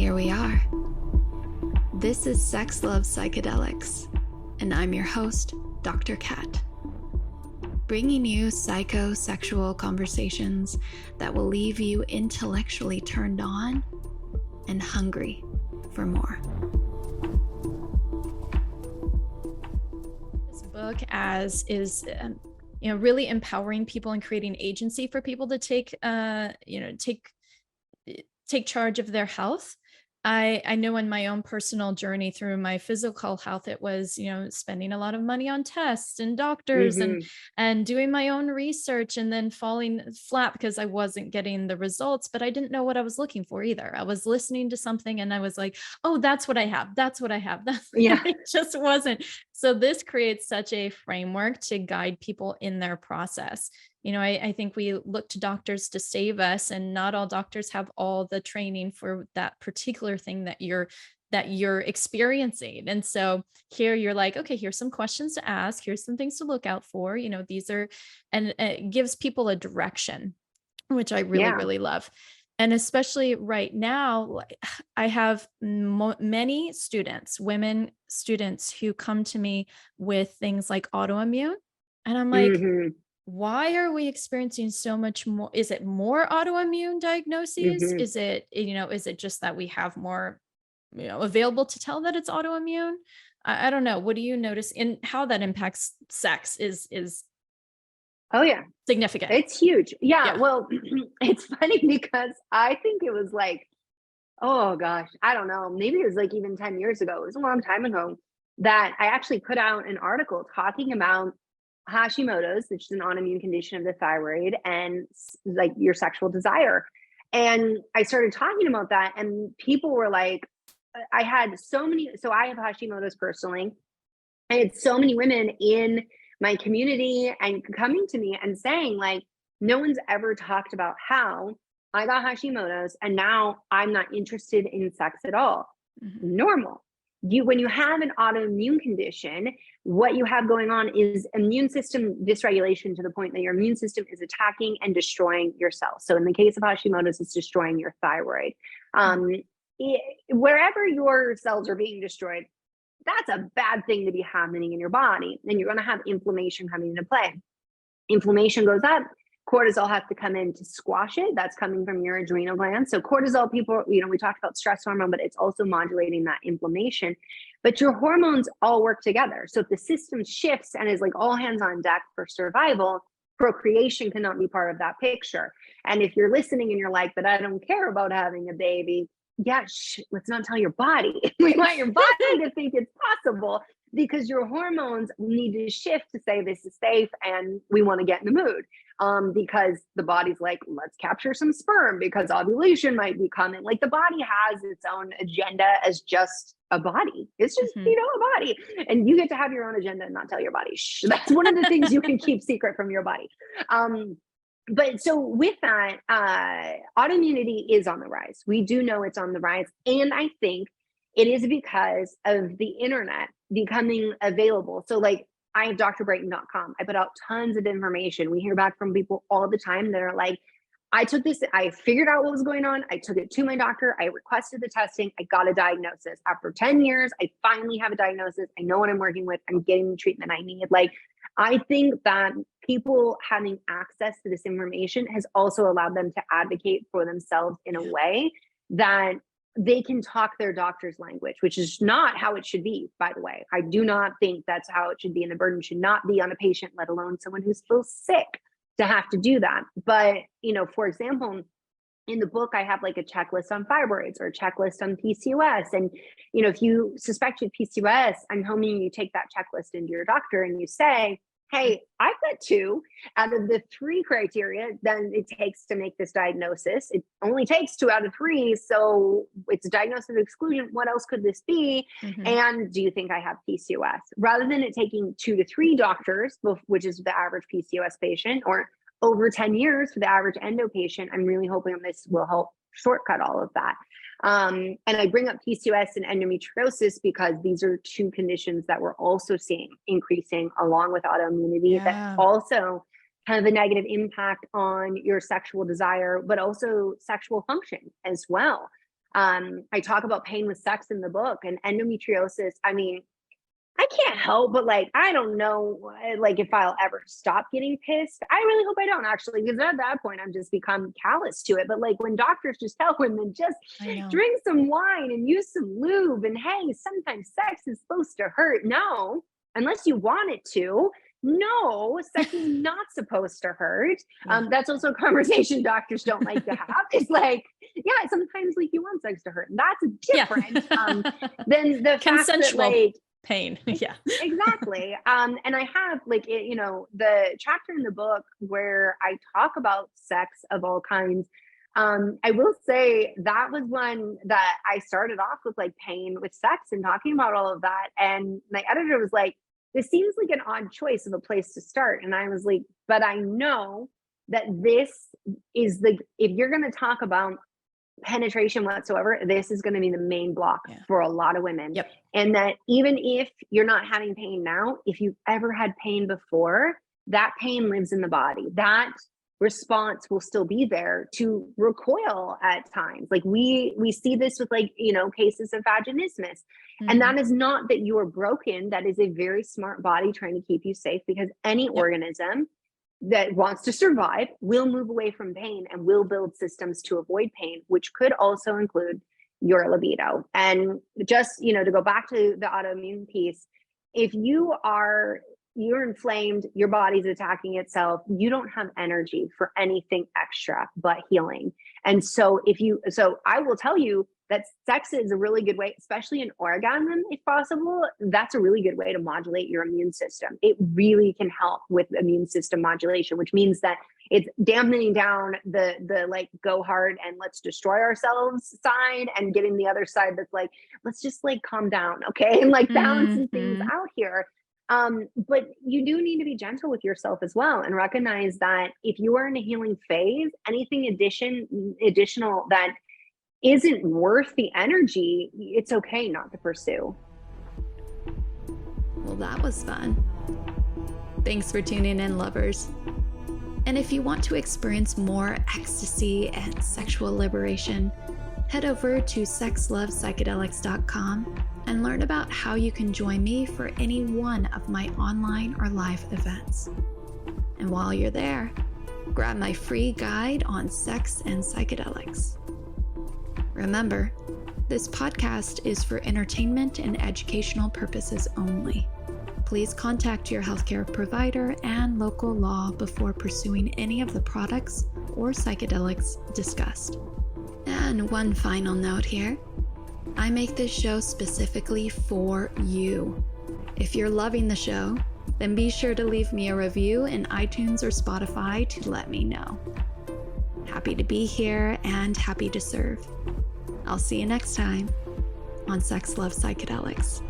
here we are. This is Sex Love Psychedelics, and I'm your host, Dr. Kat, bringing you psychosexual conversations that will leave you intellectually turned on and hungry for more. This book is really empowering people and creating agency for people to take charge of their health. I know in my own personal journey through my physical health, it was, spending a lot of money on tests and doctors and doing my own research and then falling flat because I wasn't getting the results, but I didn't know what I was looking for either. I was listening to something and I was like, oh, that's what I have. That's what I have. It just wasn't. So this creates such a framework to guide people in their process. I think we look to doctors to save us, and not all doctors have all the training for that particular thing that you're experiencing. And so here you're like, okay, here's some questions to ask. Here's some things to look out for. These are, and it gives people a direction, which I really love. And especially right now, I have many students, women students, who come to me with things like autoimmune. And I'm like, why are we experiencing so much more? Is it more autoimmune diagnoses? Is it just that we have more, available to tell that it's autoimmune? I don't know. What do you notice in how that impacts sex is oh yeah, significant? It's huge. Yeah. Well, it's funny because I think it was like, oh gosh, I don't know. Maybe it was like even 10 years ago. It was a long time ago that I actually put out an article talking about Hashimoto's, which is an autoimmune condition of the thyroid, and like your sexual desire. And I started talking about that, and people were like, I had so many, so I have Hashimoto's personally. I had so many women in my community and coming to me and saying, like, no one's ever talked about how I got Hashimoto's and now I'm not interested in sex at all. Normal. When you have an autoimmune condition, what you have going on is immune system dysregulation to the point that your immune system is attacking and destroying your cells. So in the case of Hashimoto's, it's destroying your thyroid. Wherever your cells are being destroyed, that's a bad thing to be happening in your body. And you're going to have inflammation coming into play. Inflammation goes up. Cortisol has to come in to squash it. That's coming from your adrenal glands. So cortisol, people, we talked about stress hormone, but it's also modulating that inflammation. But your hormones all work together. So if the system shifts and is like all hands on deck for survival, procreation cannot be part of that picture. And if you're listening and you're like, but I don't care about having a baby, let's not tell your body. We want your body to think it's possible, because your hormones need to shift to say this is safe and we want to get in the mood. Because the body's like, let's capture some sperm because ovulation might be coming. Like, the body has its own agenda as just a body. It's just, a body. And you get to have your own agenda and not tell your body. That's one of the things you can keep secret from your body. But so with that, autoimmunity is on the rise. We do know it's on the rise. And I think it is because of the internet becoming available. So like, I have drbrighten.com. I put out tons of information. We hear back from people all the time that are like, I took this, I figured out what was going on. I took it to my doctor. I requested the testing. I got a diagnosis. After 10 years, I finally have a diagnosis. I know what I'm working with. I'm getting the treatment I need. Like, I think that people having access to this information has also allowed them to advocate for themselves in a way that they can talk their doctor's language, which is not how it should be, by the way. I do not think that's how it should be, and the burden should not be on a patient, let alone someone who's still sick, to have to do that. But, for example, in the book, I have like a checklist on fibroids or a checklist on PCOS. And, if you suspect you have PCOS, I'm hoping you take that checklist into your doctor and you say, hey, I've got 2 out of the 3 criteria that it takes to make this diagnosis. It only takes 2 out of 3. So it's a diagnosis of exclusion. What else could this be? And do you think I have PCOS? Rather than it taking 2 to 3 doctors, which is the average PCOS patient, or over 10 years for the average endo patient, I'm really hoping this will help shortcut all of that. And I bring up PCOS and endometriosis because these are 2 conditions that we're also seeing increasing along with autoimmunity that also have a negative impact on your sexual desire, but also sexual function as well. I talk about pain with sex in the book, and endometriosis. I mean, I can't help but like, I don't know, like if I'll ever stop getting pissed. I really hope I don't actually, because at that point I'm just become callous to it. But like when doctors just tell women just drink some wine and use some lube, and hey, sometimes sex is supposed to hurt. No, unless you want it to. No, sex is not supposed to hurt. That's also a conversation doctors don't like to have. It's like, yeah, sometimes like you want sex to hurt. That's different than the consensual fact that like pain. Yeah, exactly. And I have like, the chapter in the book where I talk about sex of all kinds. I will say that was one that I started off with, like pain with sex and talking about all of that. And my editor was like, this seems like an odd choice of a place to start. And I was like, but I know that this is if you're going to talk about penetration whatsoever, this is going to be the main block for a lot of women. And that even if you're not having pain now, if you've ever had pain before, that pain lives in the body. That response will still be there to recoil at times. Like we see this with like, cases of vaginismus. And that is not that you are broken. That is a very smart body trying to keep you safe, because any organism that wants to survive will move away from pain and will build systems to avoid pain, which could also include your libido. And just, to go back to the autoimmune piece, if you're inflamed, your body's attacking itself, you don't have energy for anything extra but healing. And so I will tell you that sex is a really good way, especially an orgasm, if possible. That's a really good way to modulate your immune system. It really can help with immune system modulation, which means that it's dampening down the like go hard and let's destroy ourselves side, and getting the other side that's like, let's just like calm down, okay? And like balancing things out here. But you do need to be gentle with yourself as well, and recognize that if you are in a healing phase, anything additional that isn't worth the energy, it's okay not to pursue. Well, that was fun. Thanks for tuning in, lovers. And if you want to experience more ecstasy and sexual liberation, head over to sexlovepsychedelics.com and learn about how you can join me for any one of my online or live events. And while you're there, grab my free guide on sex and psychedelics. Remember, this podcast is for entertainment and educational purposes only. Please contact your healthcare provider and local law before pursuing any of the products or psychedelics discussed. And one final note here. I make this show specifically for you. If you're loving the show, then be sure to leave me a review in iTunes or Spotify to let me know. Happy to be here and happy to serve. I'll see you next time on Sex Love Psychedelics.